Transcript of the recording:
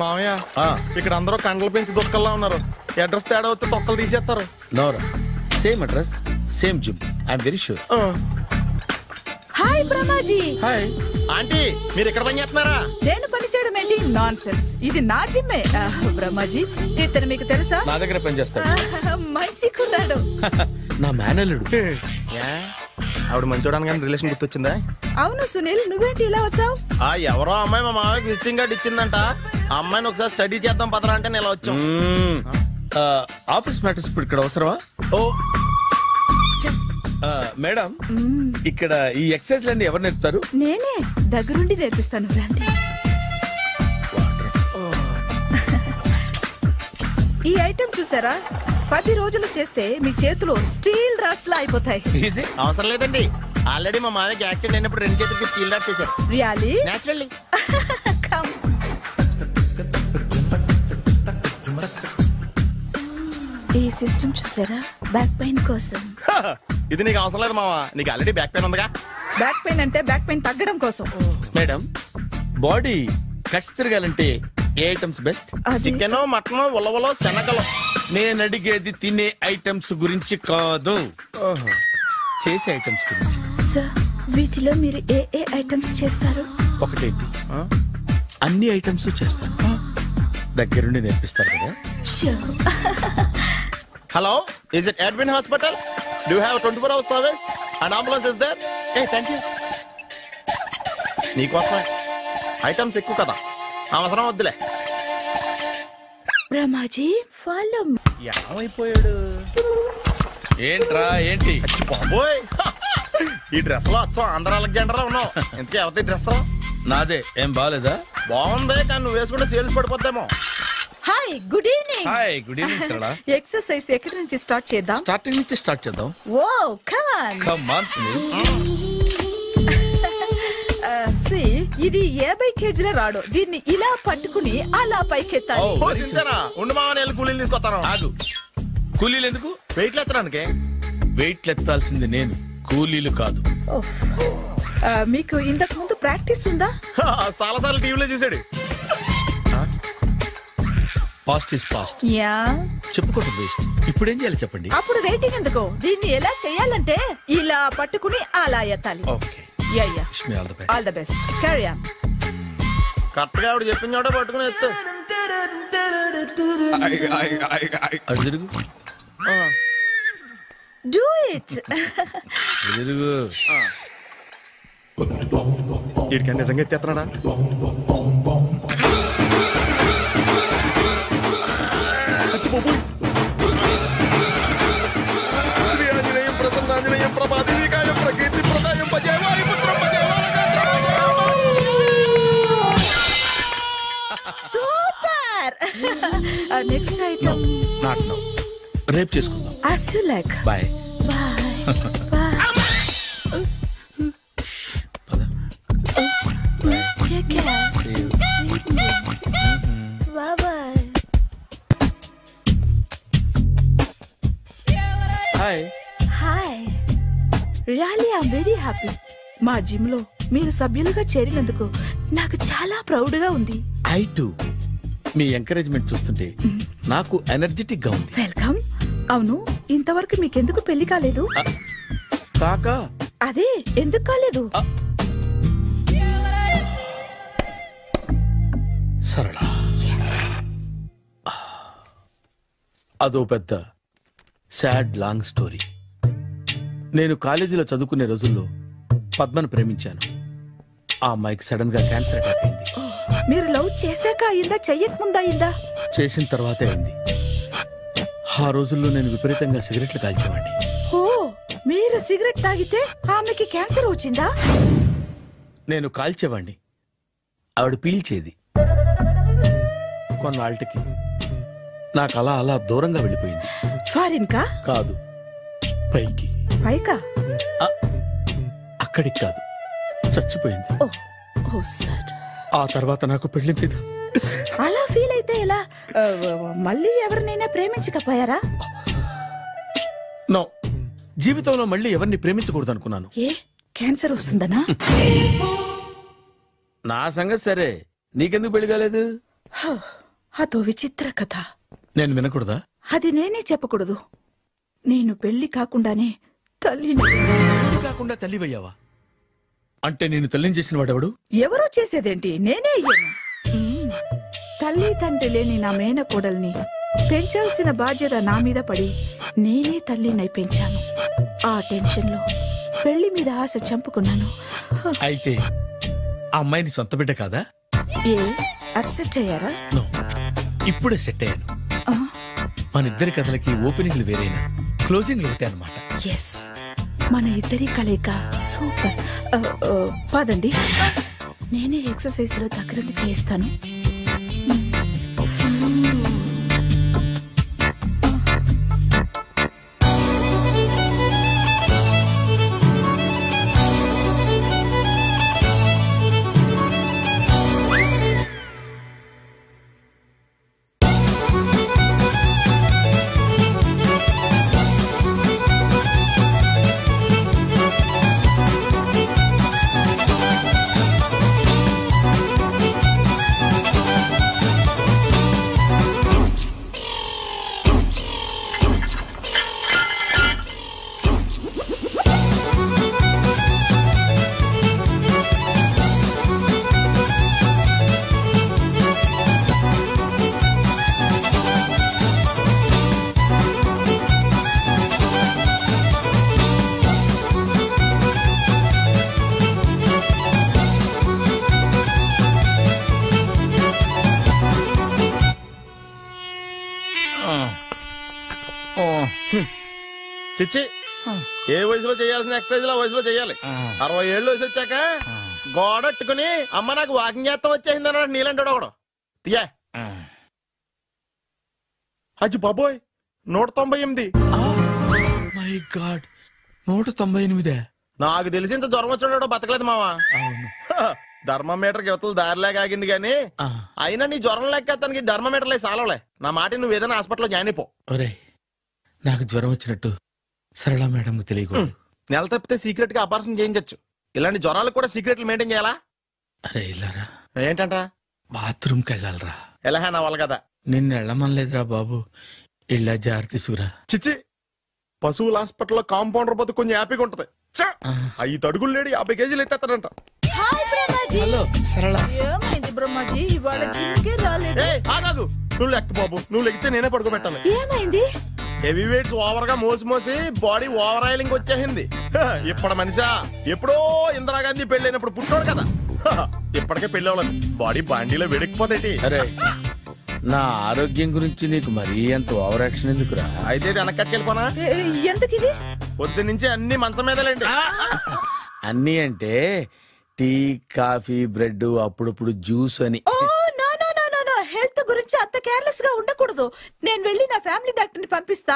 మామయ్య ఇక్కడ అందరూ కండలు పెంచి దుక్కల్లా ఉన్నారు. అడ్రస్ తేడా వస్తే తొక్కలు తీసేస్తారు. నోరా same address same gym I'm very sure. Hi Brahmaji. Hi aunty, మీరు ఇక్కడ పని చేస్తున్నారా? నేను పని చేయడం ఏంటి? Nonsense. ఇది నా జిమ్మే. బ్రహ్మాజీ ఇతను మీకు తెలుసా? నా దగ్గర పని చేస్తాడు. మంచి కుర్రాడు. నా మేనల్లుడు. ఆవిడ మంచోడానికి కానీ రిలేషన్ గుర్తొచ్చిందా? అవును సునీల్, నువ్వేంటి ఇలా వచ్చావు? ఎవరో అమ్మాయి మా మామయ్యకి విజిటింగ్ కార్డు ఇచ్చిందంట. ఆ అమ్మాయిని ఒకసారి స్టడీ చేద్దాం పదరా అంటే నేను ఇలా వచ్చాం. ఆఫీస్ మ్యాటర్స్ ఇప్పుడు ఇక్కడ అవసరమా? ఓ మేడం, ఇక్కడ ఈ ఎక్సర్సైజ్ లన్నీ ఎవరు నేర్పుతారు? నేనే దగ్గరుండి నేర్పిస్తాను. రండి. ఈ ఐటెం చూసారా? 10 రోజులు చేస్తే మీ చేతులు స్టీల్ రాట్స్ లా అయిపోతాయి. అవసరం లేదండి, ఆల్రెడీ మా మామయ్యకి యాక్సిడెంట్ అయినప్పుడు 2 చేతులకి స్టీల్ రాట్స్ చేశారు. రియల్లీ? నేచురల్లీ. ఈ సిస్టమ్ చూసారా? బ్యాక్ పెయిన్ కోసం. ఇది నీకు అవసరం లేదు మావా, నీకు ఆల్రెడీ బ్యాక్ పెయిన్ ఉందిగా. బ్యాక్ పెయిన్ అంటే బ్యాక్ పెయిన్ తగ్గడం కోసం. మేడం, బాడీ కట్స్ తిరగాలంటే ఏ ఐటమ్స్ బెస్ట్? చికెన్, మటన్, ఉలవలో, శనగలు. నేను అడిగేది తినే ఐటమ్స్ గురించి కాదు, చేసే ఐటమ్స్ గురించి. సార్, వీటిలో మీరు ఏ ఏ ఐటమ్స్ చేస్తారు? ఒకటేంటి, అన్ని ఐటమ్స్ చేస్తాను. దగ్గరుండి నేర్పిస్తారు కదా. Hello, is it admin hospital? Do have 24 hours service and ambulance is there? Thank you. నీకోసమే ఐటమ్స్ ఎక్కువ కదా, అవసరం వద్దులే. బ్రహ్మాజీ ఫాలో. ఏమైపోయాడు? ఏంట్రా ఏంటి? బాబోయ్, ఈ డ్రెస్ లో వచ్చాం ఆంధ్ర అలెగ్జాండర్ ఉన్నావు. ఇంతకీ ఎవరి డ్రెస్? నాదే. ఏం బాగాలేదా? బాగుంది, కానీ నువ్వు వేసుకుంటే సేల్స్ పడిపోద్దేమో. Hi, good evening. Hi, good evening Sarala. Exercise ఎక్కడి నుంచి స్టార్ట్ చేద్దాం? స్టార్టింగ్ నుంచి స్టార్ట్ చేద్దాం. Oh come on. Come on Sunil. ఇది 50 kgల రాడు. దీన్ని ఇలా పట్టుకుని అలా పైకెత్తాలి. ఉండు మామ, నేను కూలీలు తీసుకొస్తాను. ఆగు, కూలీలు ఎందుకు? వెయిట్లు ఎత్తడానికి. వెయిట్లు ఎత్తాల్సింది నేను, కూలీలు కాదు. మీకు ఇంతకు ముందు ప్రాక్టీస్ ఉందా? చాలా సార్లు టీవీలో చూసాడు. Past is past. యా, చెప్పుకోవడం వేస్ట్. ఇప్పుడు ఏం చేయాలి చెప్పండి. అప్పుడు వెయిటింగ్ ఎందుకు? దీన్ని ఎలా చేయాలంటే ఇలా పట్టుకుని అలా ఎత్తాలి. Okay, yeah yeah. Wish me all the best. All the best. Carry on. Correct గా ఆవిడ చెప్పిన చోట పట్టుకుని ఎత్తు. అటు తిరుగు. Do it. తిరుగు. వీడికి నిజంగా ఎత్తేస్తున్నాడా? Super. Next item not now, రేపు చేసుకుందాం. as you like. Bye. Bye. Take care. Bye bye. Hi. Hi. Really, I'm very happy. మా జిమ్ లో మీరు సభ్యులుగా చేరినందుకు నాకు చాలా ప్రౌడ్ గా ఉంది. I to. మీ ఎంకరేజ్మెంట్ చూస్తుంటే నాకు ఎనర్జెటిక్ గా ఉంది. వెల్కమ్. అవును, ఇంతవరకు మీకెందుకు పెళ్లి కాలేదు? కాకా, అదే ఎందుకు కాలేదు? సరళ, అదో పెద్ద సాడ్ లాంగ్ స్టోరీ. నేను కాలేజీలో చదువుకునే రోజుల్లో పద్మను ప్రేమించాను. ఆ అమ్మాయికి సడన్ గా క్యాన్సర్ అటాక్ అయింది. మీరు లవ్ చేశాక అయిందా, చెయ్యక ముందా అయిందా? చేసిన తర్వాతే అయింది. ఆ రోజుల్లో నేను విపరీతంగా సిగరెట్లు కాల్చేవాడిని. ఓ, మీరు సిగరెట్ తాగితే ఆమెకి క్యాన్సర్ వచ్చిందా? నేను కాల్చేవాడిని, ఆవిడ పీల్చేది. కొన్నాళ్ళకి నాకు అలా అలా దూరంగా వెళ్ళిపోయింది. ఫారిన్ కా? కాదు, పైకి. పైకా? అక్కడికి కాదు, చచ్చిపోయింది. ఓ సార్. ఆ తర్వాత నాకు పెళ్లి మీద. అలా ఫీల్ అయితే ఎలా? మళ్ళీ ఎవరినైనా ప్రేమించకపోయారా? నో, జీవితంలో మళ్ళీ ఎవరిని ప్రేమించకూడదు అనుకున్నాను. ఏ, క్యాన్సర్ వస్తుందనా? నా సంగతి సరే, నీకెందుకు పెళ్లి కాలేదు? అదో విచిత్ర కథ. నేను వినకూడదా? అది నేనే చెప్పకూడదు. నేను పెళ్లి కాకుండానే తల్లిని. పెళ్లి కాకుండా తల్లివయ్యావా? అంటే నేను తల్లిని చేసిన వాడెవడు? ఎవరో చేసేదేంటి, నేనే అయ్యాను. తల్లి తండ్రి లేని నా మేనకోడల్ని పెంచాల్సిన బాధ్యత నా మీద పడి నేనే తల్లినై పెంచాను. ఆ టెన్షన్లో పెళ్లి మీద ఆశ చంపుకున్నాను. అయితే ఆ అమ్మాయిని సొంత బిడ్డ కాదా? ఏ అప్సెట్ అయ్యారా? నో, ఇప్పుడే సెట్ అయ్యాను. మన ఇద్దరి కథలకి ఓపెనింగ్లు వేరేనా, క్లోజింగ్లు ఒకటే అనమాట. ఎస్, మన ఇద్దరి కలయిక సూపర్. పదండి, నేనే ఎక్సర్సైజ్ లో దగ్గరుండి చేస్తాను. చిచ్చి, ఏ వయసులో చేయాల్సిన ఎక్సర్సైజ్ ఆ వయసులో చేయాలి. 60 ఏళ్ళు వయసు వచ్చాక గోడట్టుకుని అమ్మ నాకు వాకింగ్ చేస్తాం వచ్చేసింది అన్నాడు నీలంటాడు ఒకడు. తీయా అచ్చి బాబోయ్, 198. My God, 198. నాకు తెలిసి ఇంత జ్వరం వచ్చాడో బతకలేదు మావా. ధర్మమీటర్ యువతలు దారిలాగా ఆగింది గానీ అయినా నీ జ్వరం లెక్క తనకి ధర్మమీటర్లే సాలవలే. నా మాట నువ్వు ఏదైనా హాస్పిటల్లో జాయిన్ అయిపో. ఒరే, నాకు జ్వరం వచ్చినట్టు సరళ మేడం తెలియకూడదు. నెల తప్పితే సీక్రెట్ గా ఆపరేషన్ చేయించచ్చు. ఇలాంటి జ్వరాలకు కూడా సీక్రెట్లు మెయింటైన్ చేయాలా? అరే ఇల్లారా, ఏంటంట? బాత్రూమ్కి వెళ్ళాలరా. ఎలా నా వాళ్ళ కదా. నిన్ను వెళ్ళమనలేదురా బాబు, ఇళ్ళ జారి తీసుకురా. చిచ్చి, పశువుల హాస్పిటల్లో కాంపౌండర్ పోతే కొంచెం హ్యాపీగా ఉంటది. 5 అడుగులు లేడి 50 కేజీలు ఎత్తేస్తాడంట. హలో సరళ. ఏమైంది బ్రహ్మాజీ, ఇవాళ జిమ్కే రాలేదు? ఆగాదు, నువ్వు లెక్క బాబు. నువ్వు లెక్కితే నేనే పడుకోబెట్టాను. ఏమైంది? హెవీ వెయిట్స్ ఓవర్ గా మోసి బాడీ ఓవర్ ఆయిలింగ్ వచ్చేసింది. ఇప్పుడు మనిషా ఎప్పుడో ఇందిరాగాంధీ పెళ్ళైనప్పుడు పుట్టాడు కదా, ఇప్పటికే పెళ్లి అవ్వలేదు. బాడీ బాండీలో వెడికిపోతేటి. అరే, నా ఆరోగ్యం గురించి నీకు మరీ అంత ఓవర్ యాక్షన్ ఎందుకురా? అయితే వెనక్కట్టుకెళ్ళిపోనా? ఎందుకు ఇది? పొద్దు నుంచి అన్ని మంచం మీదలేండి. అన్నీ అంటే టీ, కాఫీ, బ్రెడ్, అప్పుడప్పుడు జ్యూస్ అని. హెల్త్ గురించి అంత కేర్లెస్ గా ఉండకూడదు. నేను వెళ్ళి నా ఫ్యామిలీ డాక్టర్ ని పంపిస్తా.